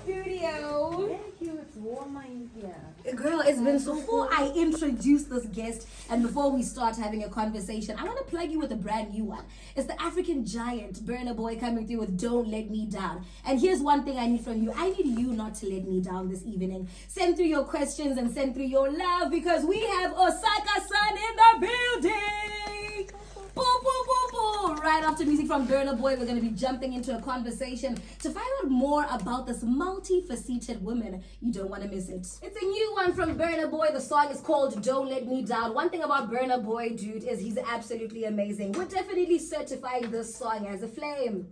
studio. Thank you. It's warmer in here. Girl, it's been so. Before I introduce this guest and before we start having a conversation, I want to plug you with a brand new one. It's the African giant Burna Boy coming through with "Don't Let Me Down." And here's one thing I need from you. I need you not to let me down this evening. Send through your questions and send through your love because we have Osaka-san in the building. Boo, boo, boo, boo. Right after music from Burna Boy, we're going to be jumping into a conversation to find out more about this multifaceted woman. You don't want to miss it. It's a new one from Burna Boy. The song is called Don't Let Me Down. One thing about Burna Boy, dude, is he's absolutely amazing. We're definitely certifying this song as a flame.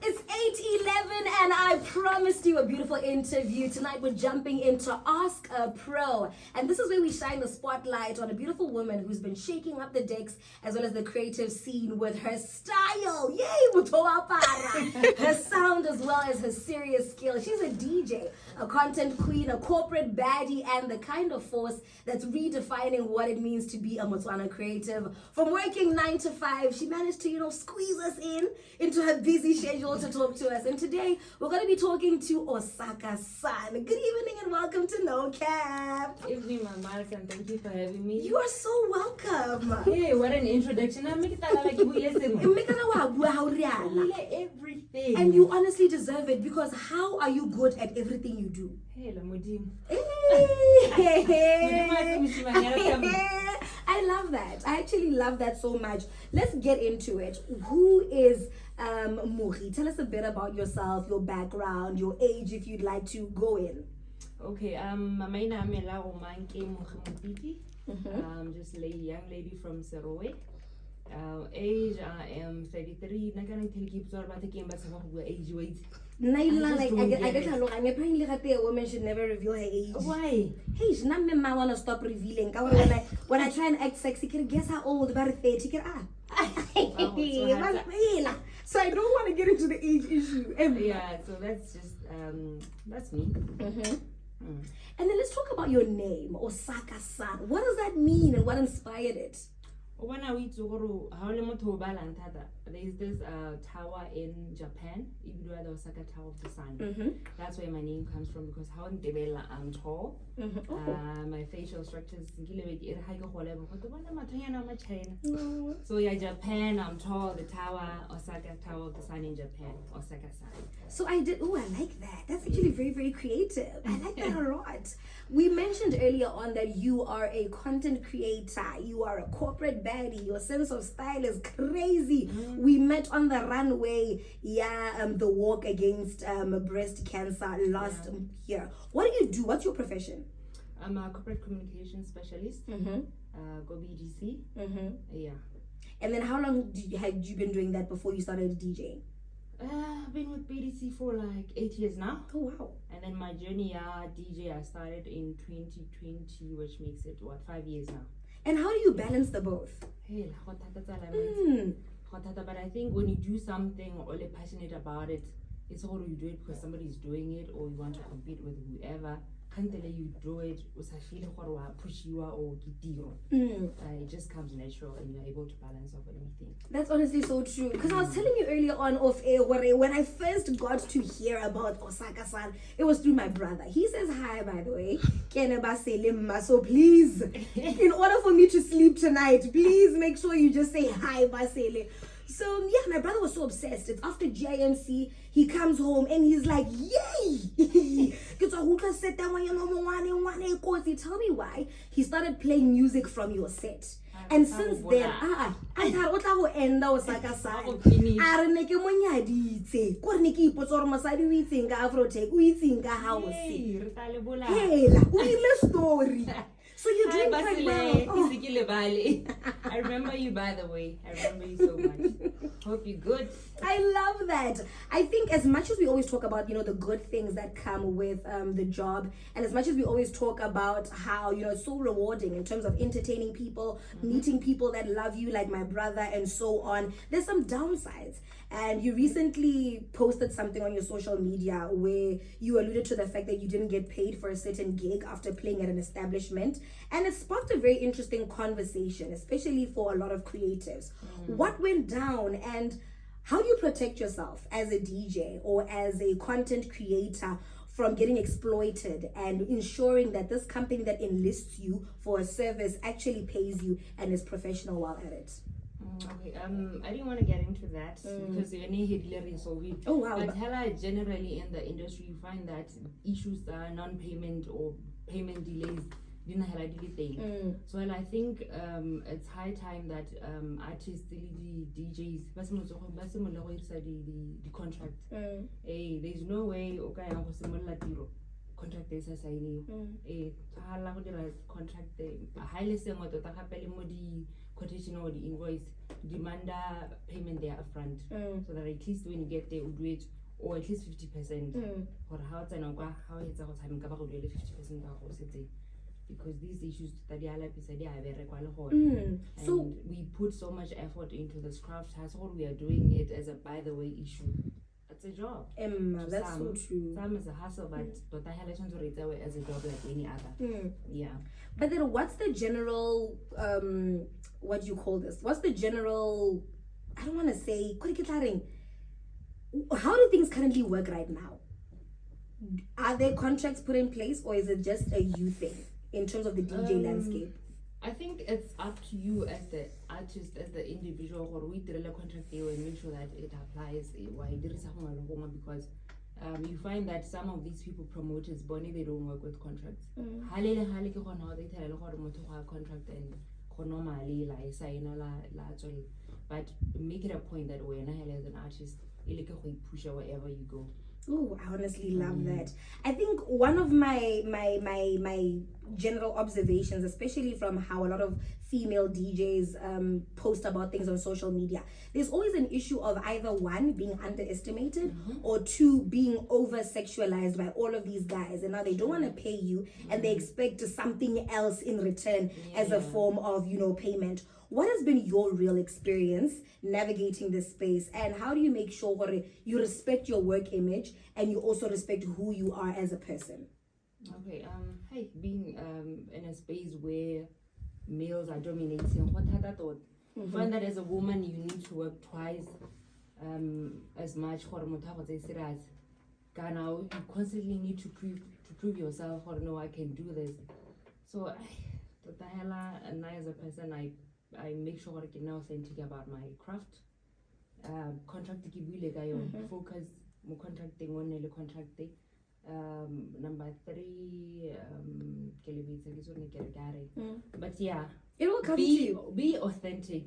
It's 8:11 and I promised you a beautiful interview. Tonight we're jumping into Ask a Pro. And this is where we shine the spotlight on a beautiful woman who's been shaking up the decks as well as the creative scene with her style. Yay, Mutoa Para! Her sound as well as her serious skill. She's a DJ, a content queen, a corporate baddie, and the kind of force that's redefining what it means to be a Motswana creative. From working 9 to 5, she managed to, squeeze us into her busy schedule to talk to us. And today we're going to be talking to Osaka-san. Good evening and welcome to No Cap. Evening, Mama, and thank you for having me. You are so welcome. Hey, what an introduction. I'm making that like everything. And you honestly deserve it because how are you good at everything you do? Hey, Lamudim. I love that. I actually love that so much. Let's get into it. Who is Mori? Tell us a bit about yourself, your background, your age, if you'd like to go in. Okay, my name is I'm just a young lady from Serowe. Age, I am 33. I can't tell you about the game, but age weight. I get along. I'm apparently a woman should never reveal her age. Why? Hey, she's not me. I want to stop revealing. When I try and act sexy, can guess how old? About 30. So I don't want to get into the age issue. Yeah, so that's just that's me. And then let's talk about your name, Osaka-san. What does that mean and what inspired it? When I went to there's this tower in Japan, the Osaka Tower of the Sun. That's where my name comes from because how in I'm tall. My facial structure is so yeah, Japan, I'm tall. The tower, Osaka Tower of the Sun in Japan, Osaka-san. So I like that. That's actually very, very creative. I like that a lot. We mentioned earlier on that you are a content creator. You are a corporate baddie. Your sense of style is crazy. We met on the runway, the walk against breast cancer last year. What do you do? What's your profession? I'm a corporate communication specialist. Go BDC. Yeah. And then how long had you been doing that before you started DJing? I've been with BDC for like 8 years now. Oh wow. And then my journey DJ I started in 2020, which makes it 5 years now. And how do you balance the both? Hey, but I think when you do something or you're passionate about it, it's all you do it because somebody's doing it or you want to compete with whoever. Can't tell you do it, push you or it just comes natural and you're able to balance off anything. That's honestly so true. Because I was telling you earlier on off air when I first got to hear about Osaka-san, it was through my brother. He says hi, by the way. So please, in order for me to sleep tonight, please make sure you just say hi, Basele. So yeah, my brother was so obsessed. It's after GIMC, he comes home and he's like, yay! Tell me why. He started playing music from your set. And since then, so you're doing quite well. I remember you, by the way. I remember you so much. Hope you're good. I love that. I think as much as we always talk about, the good things that come with the job, and as much as we always talk about how, it's so rewarding in terms of entertaining people, meeting people that love you like my brother and so on, there's some downsides. And you recently posted something on your social media where you alluded to the fact that you didn't get paid for a certain gig after playing at an establishment. And it sparked a very interesting conversation, especially for a lot of creatives. What went down and How do you protect yourself as a DJ or as a content creator from getting exploited and ensuring that this company that enlists you for a service actually pays you and is professional while at it? Okay, I didn't want to get into that because you need to solve it. Oh wow. But generally in the industry, you find that issues are non-payment or payment delays. So I think it's high time that artists, the DJs, the contract. There's no way contract is signing contract highly quotation or the invoice demand payment there upfront, so that at least when you get there, we do it, or at least 50%. Or how it's how it's a time 50%, because these issues that so we put so much effort into this craft. That's all we are doing it as a by the way issue. It's a job. That's so true. Some is a hustle, but I had to rate away as a job like any other. Yeah. But then what's the general what do you call this? What's the general, I don't want to say, how do things currently work right now? Are there contracts put in place, or is it just a you thing in terms of the DJ landscape? I think it's up to you as the artist, as the individual, or we drill a contract there and make sure that it applies. Because you find that some of these people, promoters, they don't work with contracts. They tell a contract and normally like sign but make it a point that when I as an artist, you push wherever you go. Oh, I honestly love that. I think one of my general observations, especially from how a lot of female DJs post about things on social media, there's always an issue of either one, being underestimated, or two, being over sexualized by all of these guys, and now they don't want to pay you and they expect something else in return as a form of, payment. What has been your real experience navigating this space, and how do you make sure you respect your work image and you also respect who you are as a person? Okay, being in a space where males are dominating, what had I thought? Find that as a woman you need to work twice as much for you constantly need to prove yourself, or no, I can do this. So and I as a person, I make sure I get authentic about my craft. Contract focus more contracting on the contracting. Number 3, but yeah, it will come to you. Be authentic.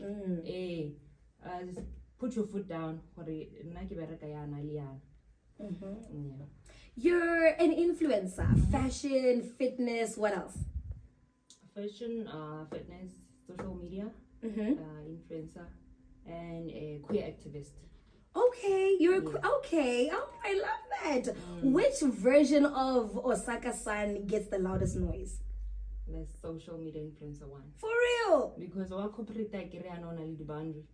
Just put your foot down. You're an influencer, fashion, fitness, what else? Fashion, fitness, social media, influencer, and a queer activist. Okay, you're okay. Oh, I love that. Which version of Osaka-san gets the loudest noise? The social media influencer one. For real? Because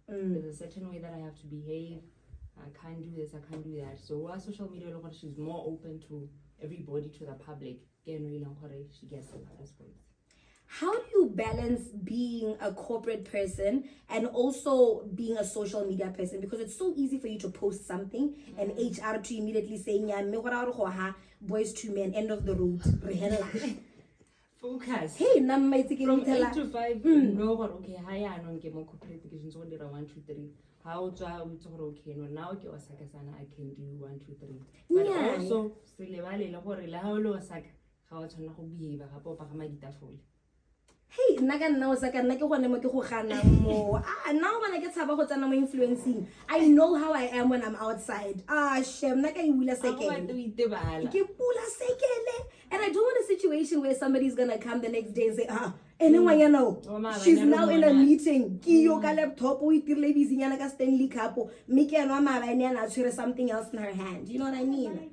there's a certain way that I have to behave. I can't do this, I can't do that. So our social media, she's more open to everybody, to the public. She gets the loudest voice. How do you balance being a corporate person and also being a social media person? Because it's so easy for you to post something and HR to immediately saying, boys to men, end of the road. Focus. Hey, from 8 to 5, no, okay, hi, I don't get more corporate applications, 1, 2, 3. How do I okay? No, now I can do 1, 2, 3. But also, hey, now influencing. I know how I am when I'm outside. And I don't want a situation where somebody's gonna come the next day and say, anyway, she's now in a meeting. Something else in her hand. You know what I mean?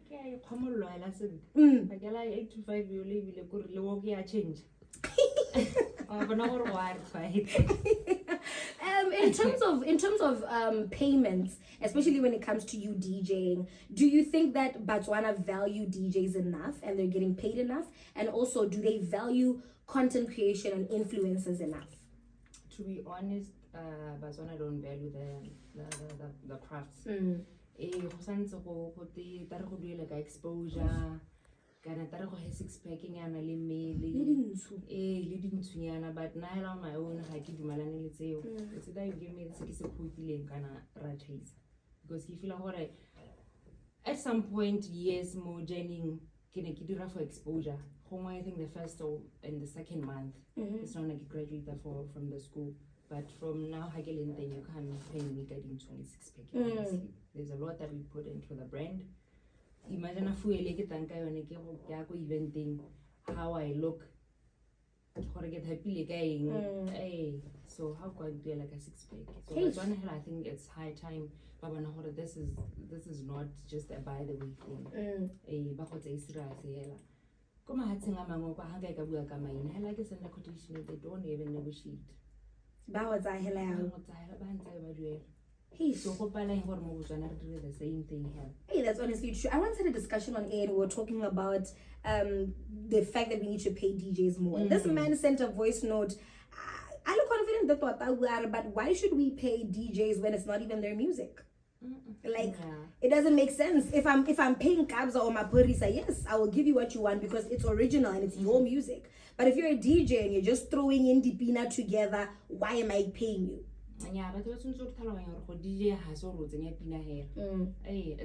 In terms of payments, especially when it comes to you DJing, do you think that Botswana value DJs enough and they're getting paid enough? And also, do they value content creation and influencers enough? To be honest, Bazwana don't value the crafts. Go santse go te tare go duela ka exposure kana tare go he six packing ana le mmele le dintshunyana, but na hela on my own ga ke dumalane le tseo. It's either you give me se ke se phokileng kana ra chase, because ke feel gore at some point yes mo journeying ke ne ke dira for exposure. I think the first and the second month it's not like a graduate from the school. But from now, you can't pay me getting 26 packets. There's a lot that we put into the brand. Imagine if we eventing how I look. Get happy again. So how could I do like a 6-pack? So I think it's high time. This is not just a by the way thing. Come on, they don't even negotiate. Hey, so the same thing here. Hey, that's honestly true. I once had a discussion on air and we were talking about the fact that we need to pay DJs more. And this man sent a voice note. I look confident that but why should we pay DJs when it's not even their music? Like it doesn't make sense. If I'm paying Kabza or Mapurisa, yes, I will give you what you want because it's original and it's your music. But if you're a DJ and you're just throwing in the peanut together, why am I paying you? Yeah, but DJ has it's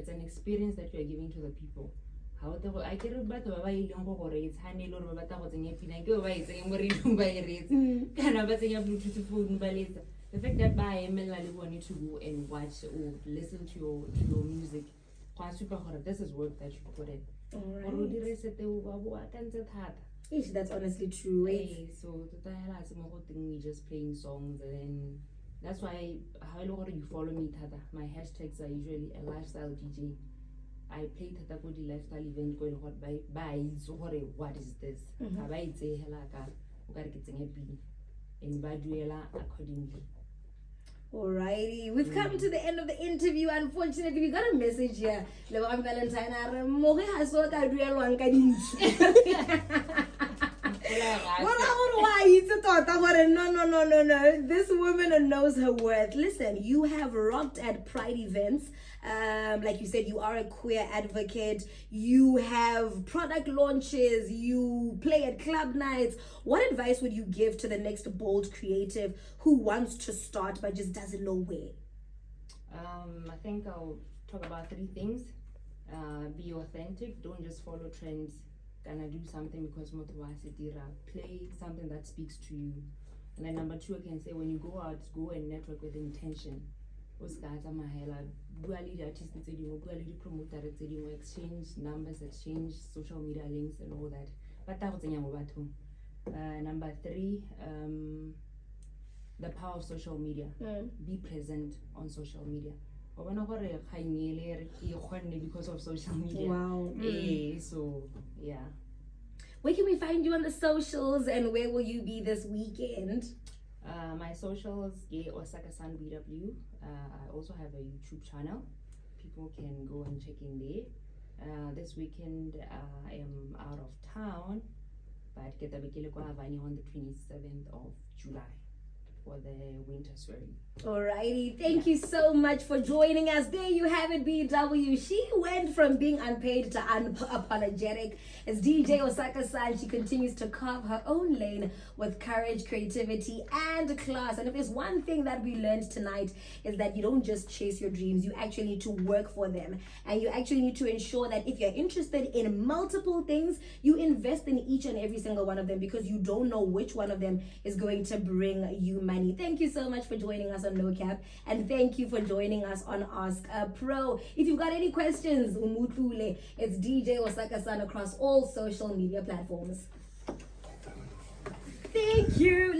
an experience that you are giving to the people. How I care about it's honey or the fact that by MLA want to go and watch or listen to your music, this is work that you put in. That's honestly true. So we just playing songs, and that's why how you follow me, Tata. My hashtags are usually a lifestyle DJ. I play Tata Kodi lifestyle event going on by what is this? And accordingly. Alrighty, we've come to the end of the interview. Unfortunately, we got a message here. Lebang Valentine are more has what I do along no. This woman knows her worth. Listen, you have rocked at Pride events. Like you said, you are a queer advocate. You have product launches. You play at club nights. What advice would you give to the next bold creative who wants to start but just doesn't know where? I think I'll talk about 3 things. Be authentic. Don't just follow trends. Gonna do something because play something that speaks to you. And then number 2, I can say when you go out, go and network with intention. Exchange numbers, exchange social media links and all that. But number 3, the power of social media. Be present on social media. Because of social media. Wow. So yeah. Where can we find you on the socials and where will you be this weekend? My socials, Osaka-san BW. I also have a YouTube channel. People can go and check in there. This weekend I am out of town, but get the on the 27th of July for the winter swearing. Alrighty, thank you so much for joining us. There you have it, BW. She went from being unpaid to unapologetic. As DJ Osaka-san, she continues to carve her own lane with courage, creativity, and class. And if there's one thing that we learned tonight is that you don't just chase your dreams, you actually need to work for them. And you actually need to ensure that if you're interested in multiple things, you invest in each and every single one of them because you don't know which one of them is going to bring you money. Thank you so much for joining us on No Cap, and thank you for joining us on Ask a Pro. If you've got any questions, Umutlule, it's DJ Osaka-san across all social media platforms. Thank you.